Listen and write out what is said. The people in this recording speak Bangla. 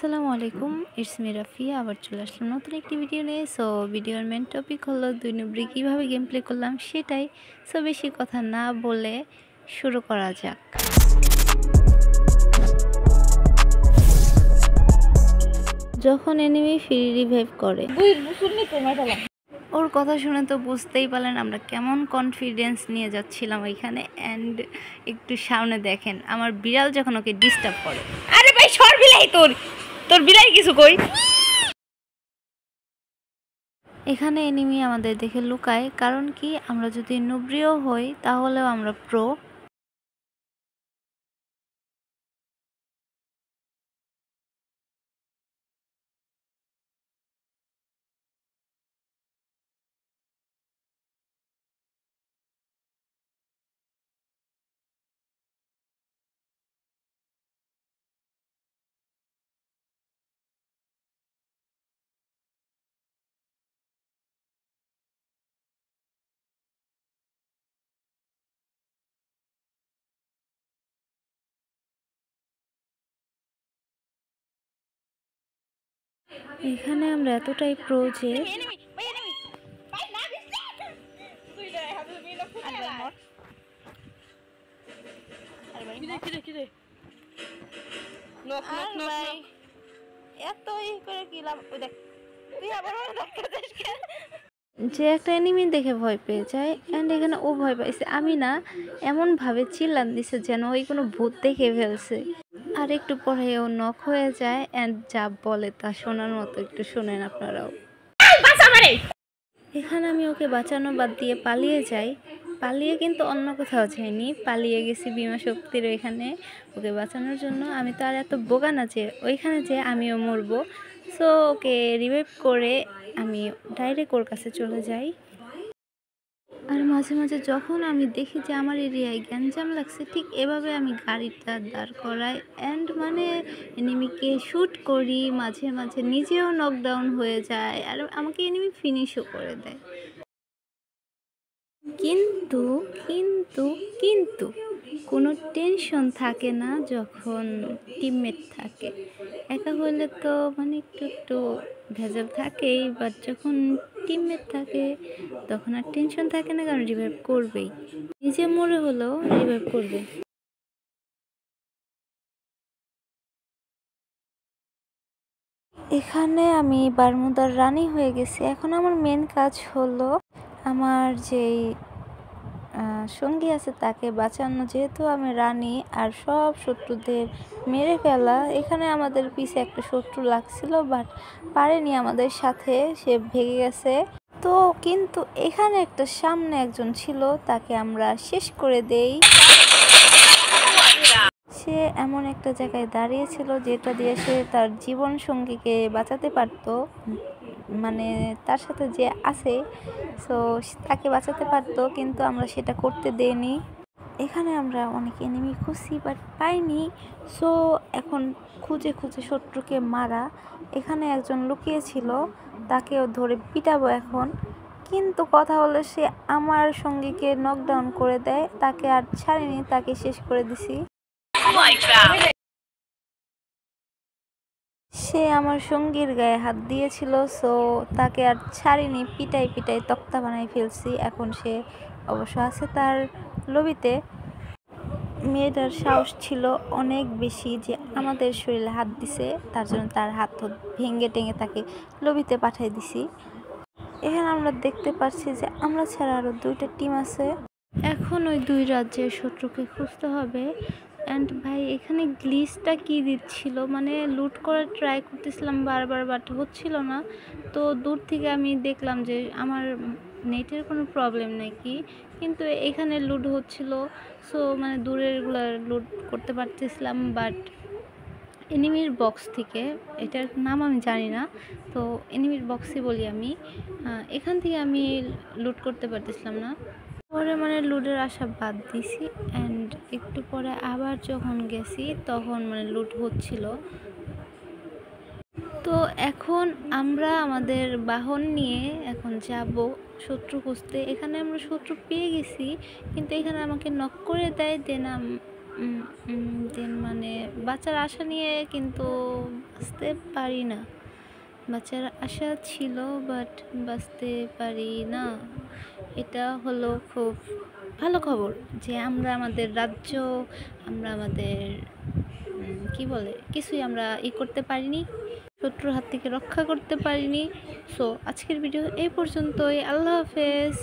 আসসালামু আলাইকুম, ইটস মি রাফিয়া। আবার চলে আসলাম নতুন একটি ভিডিও নিয়ে। সো ভিডিওর মেন টপিক হলো দুই নুবরি কীভাবে গেম প্লে করলাম সেটাই। সো বেশি কথা না বলে শুরু করা যাক। যখন এনিমি ফ্রি রিভাইভ করে, ওর কথা শুনে তো বুঝতেই পারলেন আমরা কেমন কনফিডেন্স নিয়ে যাচ্ছিলাম ওইখানে। অ্যান্ড একটু সামনে দেখেন আমার বিড়াল যখন ওকে ডিস্টার্ব করে। আরে ভাই সর বিলাই, তোর বিলাই কিছু কই। এখানে এনিমি আমাদের দেখে লুকায়, কারণ কি আমরা যদি নুবরিও হই তাহলেও আমরা প্রো। এখানে আমরা এতটাই প্রো যে যে একটা এনিমি দেখে ভয় পেয়ে যায়। অ্যান্ড এখানে ও ভয় পাইছে, আমি না, এমনভাবে চিল্লান দিছে যেন ওই কোনো ভূত দেখে ফেলছে। আর একটু পরে ও নক হয়ে যায়। অ্যান্ড যা বলে তা শোনার মতো, একটু শোনেন আপনারাও। এখানে আমি ওকে বাঁচানো বাদ দিয়ে পালিয়ে যাই। পালিয়ে কিন্তু অন্য কোথাও যাইনি, পালিয়ে গেছি বিমা শক্তির ওইখানে ওকে বাঁচানোর জন্য। আমি তো আর এত বোকা না যে ওইখানে যে আমিও মরবো। সো ওকে রিভাইভ করে আমি ডাইরেক্ট ওর কাছে চলে যাই। আর মাঝে মাঝে যখন আমি দেখি যে আমার এরিয়ায় গ্যাঞ্জাম লাগছে, ঠিক এভাবে আমি গাড়িটা দাঁড় করাই অ্যান্ড মানে এনিমিকে শ্যুট করি। মাঝে মাঝে নিজেও নকডাউন হয়ে যায় আর আমাকে এনিমি ফিনিশও করে দেয়। কিন্তু কিন্তু কিন্তু কোনো টেনশন থাকে না যখন টিমমেট থাকে। একা হলে তো মানে একটু একটু ভেজাল থাকেই, বাট যখন টিমমেট থাকে তখন আর টেনশন থাকে না, কারণ রিভাইভ করবেই, নিজে মরে হলেও রিভাইভ করবে। এখানে আমি বারমুদার রানী হয়ে গেছি। এখন আমার মেন কাজ হলো আমার যেই সঙ্গী আছে তাকে বাঁচানো। যেহেতু আমি রানী, আর সব শত্রুদের মেরে ফেলা। এখানে আমাদের পিছে একটা শত্রু লাগছিল, বাট পারেনি আমাদের সাথে, সে ভেঙে গেছে। তো কিন্তু এখানে একটা সামনে একজন ছিল, তাকে আমরা শেষ করে দেই। সে এমন একটা জায়গায় দাঁড়িয়েছিল যেটা দিয়ে সে তার জীবন সঙ্গীকে বাঁচাতে পারতো, মানে তার সাথে যে আছে সো তাকে বাঁচাতে পারতো, কিন্তু আমরা সেটা করতে দেইনি। এখানে আমরা অনেক এনিমি খুঁজছি বাট পাইনি। সো এখন খুঁজে খুঁজে শত্রুকে মারা। এখানে একজন লুকিয়েছিল, তাকেও ধরে পিটাবো এখন। কিন্তু কথা হলো সে আমার সঙ্গীকে নকডাউন করে দেয়, তাকে আর ছাড়িনি, তাকে শেষ করে দিছি। সে আমার সঙ্গীর গায়ে হাত দিয়েছিল, সো তাকে আর ছাড়িনি, পিটাই পিটাই তক্তা বানাই ফেলছি। এখন সে অবশ্য আছে তার লবিতে। মেয়েটার সাহস ছিল অনেক বেশি যে আমাদের শরীরে হাত দিছে, তার জন্য তার হাত ভেঙে টেঙে তাকে লবিতে পাঠিয়ে দিছি। এখানে আমরা দেখতে পাচ্ছি যে আমরা ছাড়া আরও দুইটা টিম আছে। এখন ওই দুই রাজ্যের শত্রুকে খুঁজতে হবে। অ্যান্ড ভাই এখানে গ্লিচটা কি দিচ্ছিল, মানে লুট করার ট্রাই করতেছিলাম বারবার, বাট হচ্ছিল না। তো দূর থেকে আমি দেখলাম যে আমার নেটের কোনো প্রবলেম নাকি, কিন্তু এখানে লুট হচ্ছিল। সো মানে দূরেরগুলো লুট করতে পারতেছিলাম, বাট এনিমির বক্স থেকে, এটার নাম আমি জানি না, তো এনিমির বক্সই বলি আমি, এখান থেকে আমি লুট করতে পারতেছিলাম না। পরে মানে লুটের আশা বাদ দিছি। অ্যান্ড একটু পরে আবার যখন গেছি তখন মানে লুট হচ্ছিল। তো এখন আমরা আমাদের বাহন নিয়ে এখন যাব শত্রু খুঁজতে। এখানে আমরা শত্রু পেয়ে গেছি, কিন্তু এখানে আমাকে নক করে দেয়, দেন দিন মানে বাচ্চার আশা নিয়ে কিন্তু বাঁচতে পারি না। বাচ্চার আশা ছিল বাট বাঁচতে পারি না। এটা হলো খুব ভালো খবর যে আমরা আমাদের রাজ্য, আমরা আমাদের কি বলে কিছুই আমরা করতে পারিনি, শত্রুর হাত থেকে রক্ষা করতে পারিনি। সো আজকের ভিডিও এই পর্যন্তই। আল্লাহ হাফেজ।